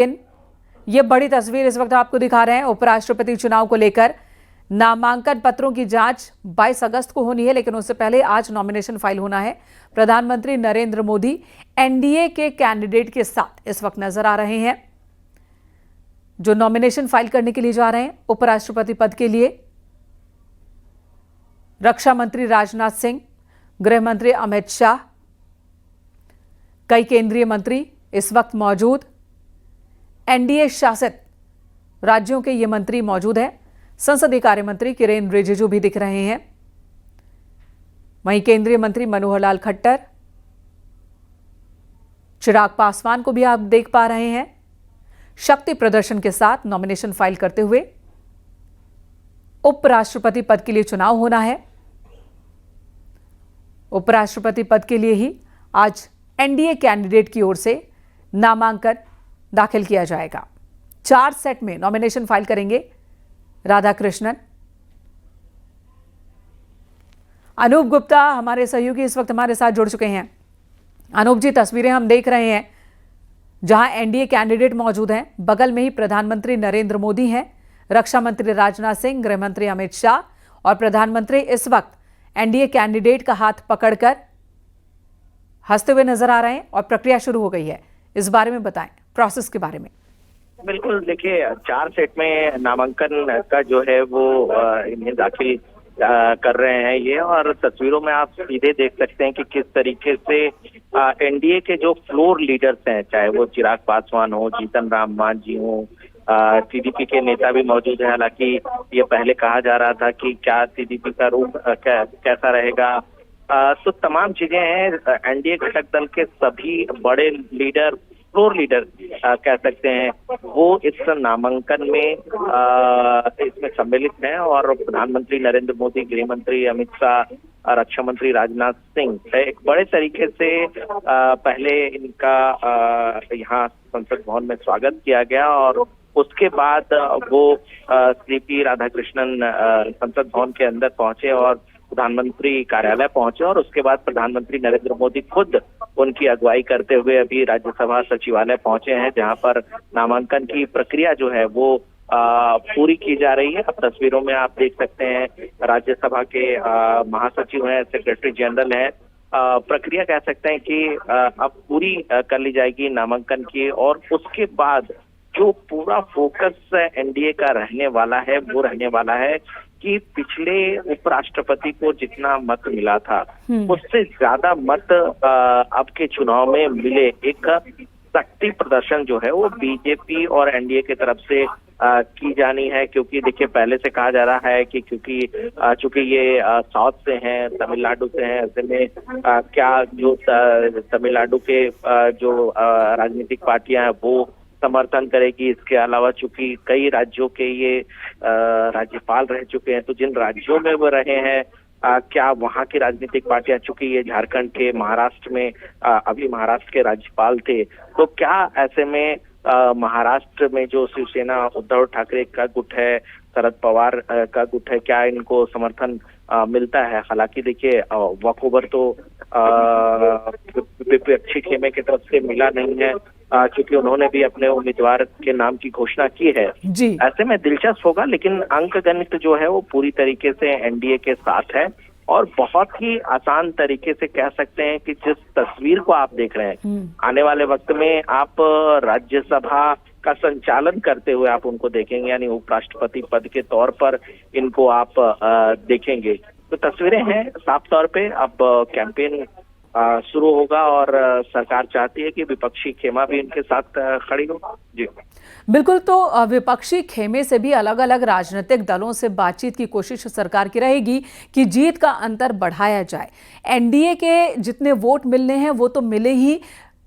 ये बड़ी तस्वीर इस वक्त आपको दिखा रहे हैं। उपराष्ट्रपति चुनाव को लेकर नामांकन पत्रों की जांच 22 अगस्त को होनी है, लेकिन उससे पहले आज नॉमिनेशन फाइल होना है। प्रधानमंत्री नरेंद्र मोदी एनडीए के कैंडिडेट के साथ इस वक्त नजर आ रहे हैं, जो नॉमिनेशन फाइल करने के लिए जा रहे हैं उपराष्ट्रपति पद के लिए। रक्षा मंत्री राजनाथ सिंह, गृह मंत्री अमित शाह, कई केंद्रीय मंत्री इस वक्त मौजूद। एनडीए शासित राज्यों के ये मंत्री मौजूद हैं। संसदीय कार्य मंत्री किरेन रिजिजू भी दिख रहे हैं। वहीं केंद्रीय मंत्री मनोहर लाल खट्टर, चिराग पासवान को भी आप देख पा रहे हैं शक्ति प्रदर्शन के साथ नॉमिनेशन फाइल करते हुए। उपराष्ट्रपति पद के लिए चुनाव होना है। उपराष्ट्रपति पद के लिए ही आज एनडीए कैंडिडेट की ओर से नामांकन दाखिल किया जाएगा। 4 सेट में नॉमिनेशन फाइल करेंगे राधाकृष्णन। अनूप गुप्ता हमारे सहयोगी इस वक्त हमारे साथ जुड़ चुके हैं। अनूप जी, तस्वीरें हम देख रहे हैं जहां एनडीए कैंडिडेट मौजूद हैं। बगल में ही प्रधानमंत्री नरेंद्र मोदी हैं, रक्षा मंत्री राजनाथ सिंह, गृह मंत्री अमित शाह और प्रधानमंत्री इस वक्त एनडीए कैंडिडेट का हाथ पकड़कर हंसते हुए नजर आ रहे हैं और प्रक्रिया शुरू हो गई है। इस बारे में बताएं, प्रोसेस के बारे में। बिल्कुल, देखिए 4 सेट में नामांकन का जो है वो इन्हें दाखिल कर रहे हैं ये, और तस्वीरों में आप सीधे देख सकते हैं कि किस तरीके से एनडीए के जो फ्लोर लीडर्स हैं, चाहे वो चिराग पासवान हो, जीतन राम मांझी हो, टीडीपी के नेता भी मौजूद हैं। हालांकि ये पहले कहा जा रहा था कि क्या टीडीपी का रूप कैसा रहेगा, तो तमाम चीजें हैं। एनडीए घटक दल के सभी बड़े लीडर, फ्लोर लीडर कह सकते हैं, वो इस नामांकन में इसमें सम्मिलित हैं। और प्रधानमंत्री नरेंद्र मोदी, गृह मंत्री अमित शाह, रक्षा मंत्री राजनाथ सिंह एक बड़े तरीके से पहले इनका यहाँ संसद भवन में स्वागत किया गया, और उसके बाद वो सीपी राधाकृष्णन संसद भवन के अंदर पहुंचे और प्रधानमंत्री कार्यालय पहुंचे, और उसके बाद प्रधानमंत्री नरेंद्र मोदी खुद उनकी अगुवाई करते हुए अभी राज्यसभा सचिवालय पहुंचे हैं, जहां पर नामांकन की प्रक्रिया जो है वो पूरी की जा रही है। अब तस्वीरों में आप देख सकते हैं राज्यसभा के महासचिव हैं, सेक्रेटरी जनरल हैं। प्रक्रिया कह सकते हैं कि अब पूरी कर ली जाएगी नामांकन की, और उसके बाद जो पूरा फोकस एनडीए का रहने वाला है वो रहने वाला है कि पिछले उपराष्ट्रपति को जितना मत मिला था उससे ज्यादा मत अब के चुनाव में मिले। एक शक्ति प्रदर्शन जो है वो बीजेपी और एनडीए की तरफ से की जानी है, क्योंकि देखिए पहले से कहा जा रहा है कि चूंकि ये साउथ से हैं, तमिलनाडु से हैं, ऐसे में क्या जो तमिलनाडु के जो राजनीतिक पार्टियां हैं वो समर्थन करेगी। इसके अलावा चूंकि कई राज्यों के ये राज्यपाल रह चुके हैं, तो जिन राज्यों में वो रहे हैं क्या वहाँ की राजनीतिक पार्टियां, चूंकि ये झारखंड के, महाराष्ट्र में अभी महाराष्ट्र के राज्यपाल थे, तो क्या ऐसे में महाराष्ट्र में जो शिवसेना उद्धव ठाकरे का गुट है, शरद पवार का गुट है, क्या इनको समर्थन मिलता है। हालांकि देखिए वॉकओवर तो विपक्षी खेमे की तरफ से मिला नहीं है, क्योंकि उन्होंने भी अपने उम्मीदवार के नाम की घोषणा की है जी। ऐसे में दिलचस्प होगा, लेकिन अंक गणित जो है वो पूरी तरीके से एनडीए के साथ है, और बहुत ही आसान तरीके से कह सकते हैं कि जिस तस्वीर को आप देख रहे हैं, आने वाले वक्त में आप राज्यसभा का संचालन करते हुए आप उनको देखेंगे, यानी उपराष्ट्रपति पद के तौर पर इनको आप देखेंगे। तो तस्वीरें हैं साफ तौर पे। अब कैंपेन शुरू होगा और सरकार चाहती है कि विपक्षी खेमा भी इनके साथ खड़ी हो। जी बिल्कुल, तो विपक्षी खेमे से भी अलग अलग राजनीतिक दलों से बातचीत की कोशिश सरकार की रहेगी कि जीत का अंतर बढ़ाया जाए। एनडीए के जितने वोट मिलने हैं वो तो मिले ही,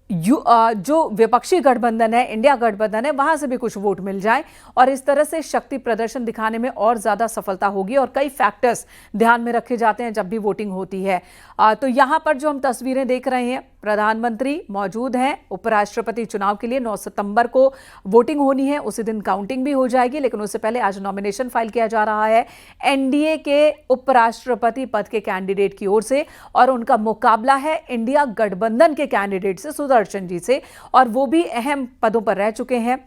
जो विपक्षी गठबंधन है, इंडिया गठबंधन है, वहां से भी कुछ वोट मिल जाए और इस तरह से शक्ति प्रदर्शन दिखाने में और ज्यादा सफलता होगी। और कई फैक्टर्स ध्यान में रखे जाते हैं जब भी वोटिंग होती है। तो यहां पर जो हम तस्वीरें देख रहे हैं, प्रधानमंत्री मौजूद हैं। उपराष्ट्रपति चुनाव के लिए 9 सितंबर को वोटिंग होनी है, उसी दिन काउंटिंग भी हो जाएगी, लेकिन उससे पहले आज नॉमिनेशन फाइल किया जा रहा है एनडीए के उपराष्ट्रपति पद के कैंडिडेट की ओर से, और उनका मुकाबला है इंडिया गठबंधन के कैंडिडेट से। दूरदर्शन जी से, और वो भी अहम पदों पर रह चुके हैं,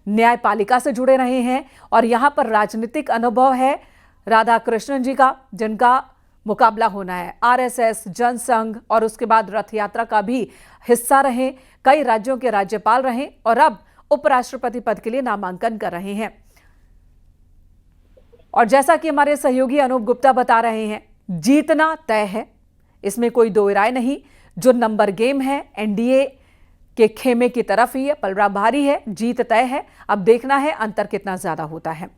न्यायपालिका से जुड़े रहे हैं और यहाँ पर राजनीतिक अनुभव है राधा कृष्णन जी का, जिनका मुकाबला होना है। आरएसएस, जनसंघ और उसके बाद रथ यात्रा का भी हिस्सा रहे, कई राज्यों के राज्यपाल रहे और अब उपराष्ट्रपति पद के लिए नामांकन कर रहे हैं। और जैसा कि हमारे सहयोगी अनूप गुप्ता बता रहे हैं, जीतना तय है, इसमें कोई दो राय नहीं। जो नंबर गेम है एनडीए के खेमे की तरफ ही है, पलड़ा भारी है, जीत तय है। अब देखना है अंतर कितना ज्यादा होता है।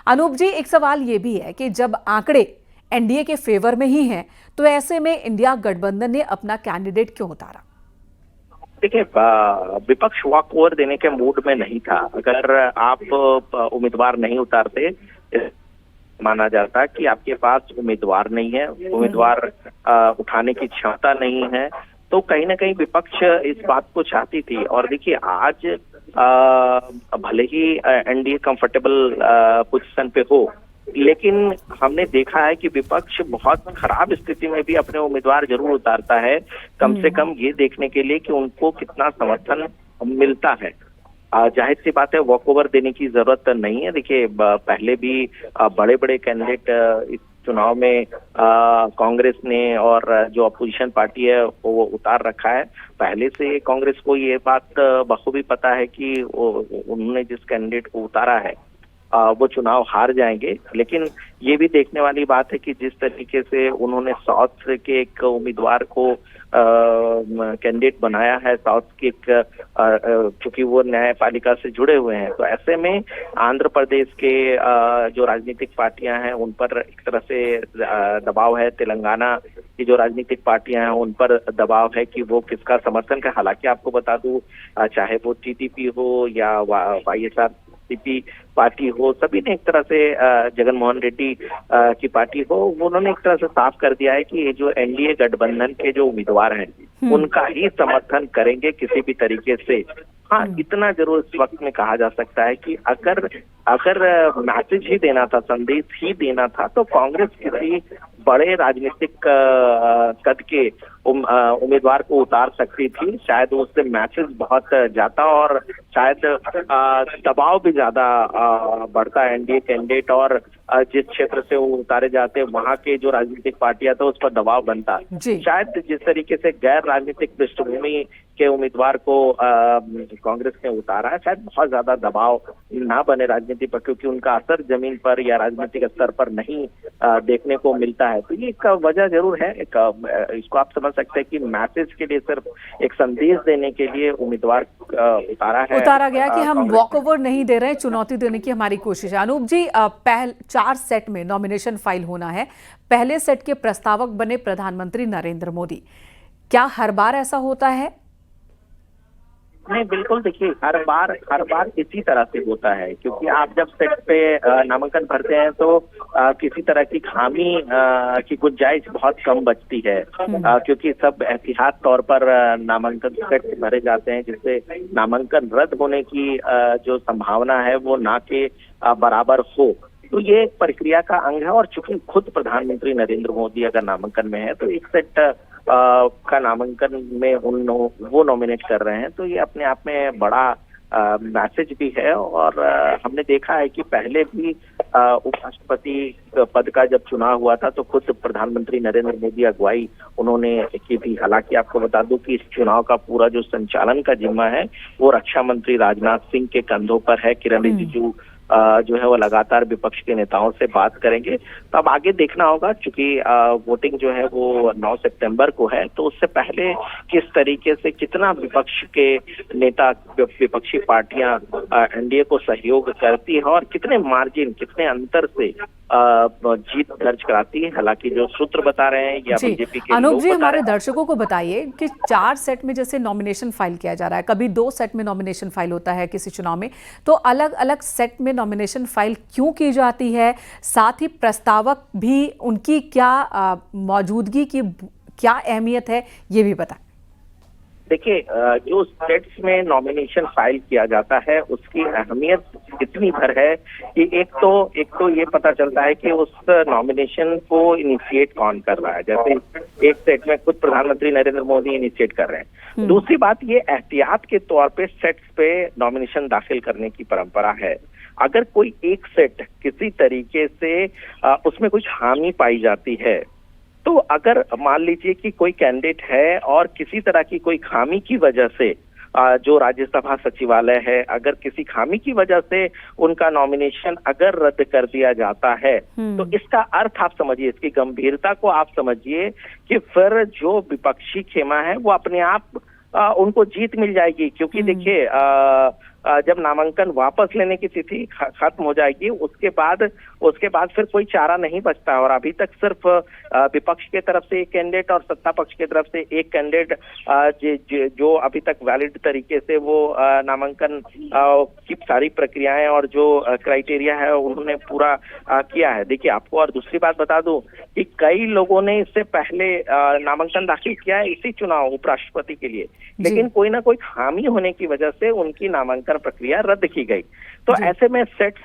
अनूप जी, एक सवाल यह भी है कि जब आंकड़े एनडीए के फेवर में ही हैं, तो ऐसे में इंडिया गठबंधन ने अपना कैंडिडेट क्यों उतारा? देखिए, विपक्ष वॉक ओवर देने के मूड में नहीं था। अगर आप उम्मीदवार नहीं उतारते, माना जाता कि आपके पास उम्मीदवार नहीं है, उम्मीदवार उठाने की क्षमता नहीं है, तो कहीं ना कहीं विपक्ष इस बात को चाहती थी। और देखिए, आज भले ही एनडीए कंफर्टेबल पोजीशन पे हो, लेकिन हमने देखा है कि विपक्ष बहुत खराब स्थिति में भी अपने उम्मीदवार जरूर उतारता है, कम से कम ये देखने के लिए कि उनको कितना समर्थन मिलता है। जाहिर सी बात है, वॉक ओवर देने की जरूरत नहीं है। देखिए, पहले भी बड़े बड़े कैंडिडेट इस चुनाव में कांग्रेस ने और जो अपोजिशन पार्टी है वो उतार रखा है। पहले से कांग्रेस को ये बात बखूबी पता है कि उन्होंने जिस कैंडिडेट को उतारा है वो चुनाव हार जाएंगे। लेकिन ये भी देखने वाली बात है कि जिस तरीके से उन्होंने साउथ के एक उम्मीदवार को कैंडिडेट बनाया है, साउथ के क्योंकि वो न्यायपालिका से जुड़े हुए हैं, तो ऐसे में आंध्र प्रदेश के जो राजनीतिक पार्टियां हैं उन पर एक तरह से दबाव है, तेलंगाना की जो राजनीतिक पार्टियां हैं उन पर दबाव है कि वो किसका समर्थन कर। हालांकि आपको बता दूं, चाहे वो टीडीपी हो या वाईएसआरसीपी पार्टी हो, सभी ने एक तरह से जगनमोहन रेड्डी की पार्टी हो, उन्होंने एक तरह से साफ कर दिया है कि ये जो एनडीए गठबंधन के जो उम्मीदवार हैं उनका ही समर्थन करेंगे किसी भी तरीके से। हाँ, इतना जरूर इस वक्त में कहा जा सकता है कि अगर मैसेज ही देना था, संदेश ही देना था, तो कांग्रेस किसी बड़े राजनीतिक कद के उम्मीदवार को उतार सकती थी। शायद उससे मैसेज बहुत जाता और शायद दबाव भी ज्यादा बढ़ता एनडीए कैंडिडेट, और जिस क्षेत्र से वो उतारे जाते वहां के जो राजनीतिक पार्टियां थे उस पर दबाव बनता। शायद जिस तरीके से गैर राजनीतिक पृष्ठभूमि के उम्मीदवार को कांग्रेस ने उतारा है, शायद बहुत ज्यादा दबाव ना बने राजनीति पर, क्योंकि उनका असर जमीन पर या राजनीतिक स्तर पर नहीं देखने को मिलता है। तो ये एक वजह जरूर है, इसको आप समझ सकते हैं कि मैसेज के लिए, सिर्फ एक संदेश देने के लिए उम्मीदवार उतारा गया कि हम वॉक ओवर नहीं दे रहे हैं, चुनौती देने की हमारी कोशिश है। अनूप जी, 4 सेट में नॉमिनेशन फाइल होना है। पहले सेट के प्रस्तावक बने प्रधानमंत्री नरेंद्र मोदी। क्या हर बार ऐसा होता है? नहीं, बिल्कुल। देखिए, हर बार इसी तरह से होता है, क्योंकि आप जब सेट पे नामांकन भरते हैं तो किसी तरह की खामी की गुंजाइश बहुत कम बचती है, क्योंकि सब एहतियात तौर पर नामांकन सेट भरे जाते हैं, जिससे नामांकन रद्द होने की जो संभावना है वो ना के बराबर हो। तो ये एक प्रक्रिया का अंग है, और चूंकि खुद प्रधानमंत्री नरेंद्र मोदी अगर नामांकन में है तो एक सेट का नामांकन में वो नॉमिनेट कर रहे हैं, तो ये अपने आप में बड़ा मैसेज भी है। और हमने देखा है कि पहले भी उपराष्ट्रपति पद का जब चुनाव हुआ था तो खुद प्रधानमंत्री नरेंद्र मोदी अगुवाई उन्होंने की थी। हालांकि आपको बता दूं कि इस चुनाव का पूरा जो संचालन का जिम्मा है वो रक्षा मंत्री राजनाथ सिंह के कंधों पर है। किरण रिजिजू जो है वो लगातार विपक्ष के नेताओं से बात करेंगे। तो अब आगे देखना होगा, क्योंकि वोटिंग जो है वो 9 सितंबर को है, तो उससे पहले किस तरीके से कितना विपक्ष के नेता, विपक्षी पार्टियां एनडीए को सहयोग करती है और कितने मार्जिन, कितने अंतर से जीत दर्ज कराती है। हालांकि जो सूत्र बता रहे हैं या बीजेपी के अनूप जी, हमारे दर्शकों को बताइए कि 4 सेट में जैसे नॉमिनेशन फाइल किया जा रहा है, कभी 2 सेट में नॉमिनेशन फाइल होता है किसी चुनाव में, तो अलग अलग सेट में नॉमिनेशन फाइल क्यों की जाती है? साथ ही प्रस्तावक भी, उनकी क्या मौजूदगी की क्या अहमियत है, ये भी बताएं। देखिए, जो स्टेट्स में नॉमिनेशन फाइल किया जाता है उसकी अहमियत इतनी भर है कि एक तो ये पता चलता है कि उस नॉमिनेशन को इनिशिएट कौन कर रहा है। जैसे एक स्टेट में खुद प्रधानमंत्री नरेंद्र मोदी इनिशिएट कर रहे हैं। दूसरी बात, ये एहतियात के तौर पे सेट्स पे नॉमिनेशन दाखिल करने की परंपरा है। अगर कोई एक सेट किसी तरीके से उसमें कुछ खामी पाई जाती है, तो अगर मान लीजिए कि कोई कैंडिडेट है और किसी तरह की कोई खामी की वजह से जो राज्यसभा सचिवालय है, अगर किसी खामी की वजह से उनका नॉमिनेशन अगर रद्द कर दिया जाता है, तो इसका अर्थ आप समझिए, इसकी गंभीरता को आप समझिए कि फिर जो विपक्षी खेमा है वो अपने आप उनको जीत मिल जाएगी। क्योंकि देखिए, जब नामांकन वापस लेने की तिथि खत्म हो जाएगी, उसके बाद फिर कोई चारा नहीं बचता। और अभी तक सिर्फ विपक्ष के तरफ से एक कैंडिडेट और सत्ता पक्ष की तरफ से एक कैंडिडेट जो अभी तक वैलिड तरीके से वो नामांकन की सारी प्रक्रियाएं और जो क्राइटेरिया है उन्होंने पूरा किया है। देखिए, आपको और दूसरी बात बता दूं कि कई लोगों ने इससे पहले नामांकन दाखिल किया है इसी चुनाव उपराष्ट्रपति के लिए, लेकिन कोई ना कोई खामी होने की वजह से उनकी नामांकन प्रक्रिया रद्द की गई। तो ऐसे में सेट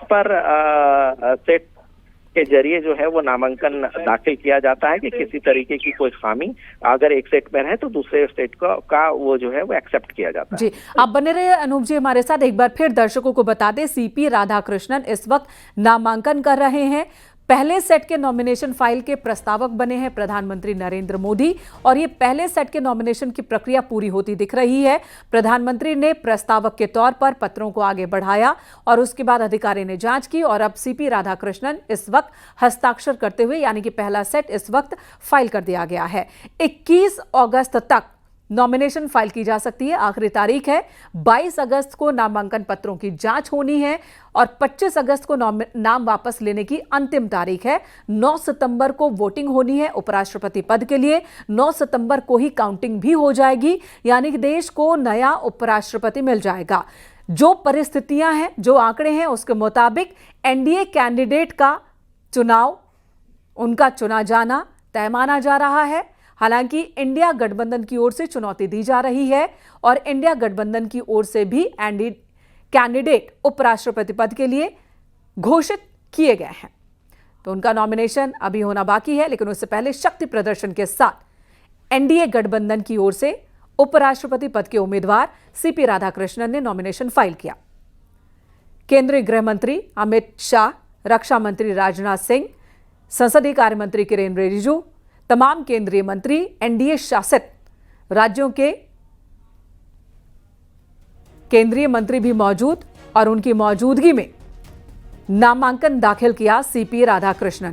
के जरिए जो है वो नामांकन दाखिल किया जाता है कि किसी तरीके की कोई खामी अगर एक सेट में रहे तो दूसरे स्टेट का वो जो है वो एक्सेप्ट किया जाता है। जी, आप बने रहे अनूप जी हमारे साथ। एक बार फिर दर्शकों को बता दें, सीपी राधाकृष्णन इस वक्त नामांकन कर रहे हैं। पहले सेट के नॉमिनेशन फाइल के प्रस्तावक बने हैं प्रधानमंत्री नरेंद्र मोदी, और ये पहले सेट के नॉमिनेशन की प्रक्रिया पूरी होती दिख रही है। प्रधानमंत्री ने प्रस्तावक के तौर पर पत्रों को आगे बढ़ाया और उसके बाद अधिकारी ने जांच की, और अब सीपी राधाकृष्णन इस वक्त हस्ताक्षर करते हुए, यानी कि पहला सेट इस वक्त फाइल कर दिया गया है। 21 अगस्त तक नॉमिनेशन फाइल की जा सकती है, आखिरी तारीख है। 22 अगस्त को नामांकन पत्रों की जांच होनी है और 25 अगस्त को नाम वापस लेने की अंतिम तारीख है। 9 सितंबर को वोटिंग होनी है उपराष्ट्रपति पद के लिए। 9 सितंबर को ही काउंटिंग भी हो जाएगी, यानी कि देश को नया उपराष्ट्रपति मिल जाएगा। जो परिस्थितियां हैं, जो आंकड़े हैं, उसके मुताबिक एनडीए कैंडिडेट का चुनाव, उनका चुना जाना तय माना जा रहा है। हालांकि इंडिया गठबंधन की ओर से चुनौती दी जा रही है और इंडिया गठबंधन की ओर से भी कैंडिडेट उपराष्ट्रपति पद के लिए घोषित किए गए हैं। तो उनका नॉमिनेशन अभी होना बाकी है, लेकिन उससे पहले शक्ति प्रदर्शन के साथ एनडीए गठबंधन की ओर से उपराष्ट्रपति पद के उम्मीदवार सीपी राधाकृष्णन ने नॉमिनेशन फाइल किया। केंद्रीय गृह मंत्री अमित शाह, रक्षा मंत्री राजनाथ सिंह, संसदीय कार्य मंत्री किरेन रिजिजू, तमाम केंद्रीय मंत्री, एनडीए शासित राज्यों के केंद्रीय मंत्री भी मौजूद, और उनकी मौजूदगी में नामांकन दाखिल किया सीपी राधाकृष्णन।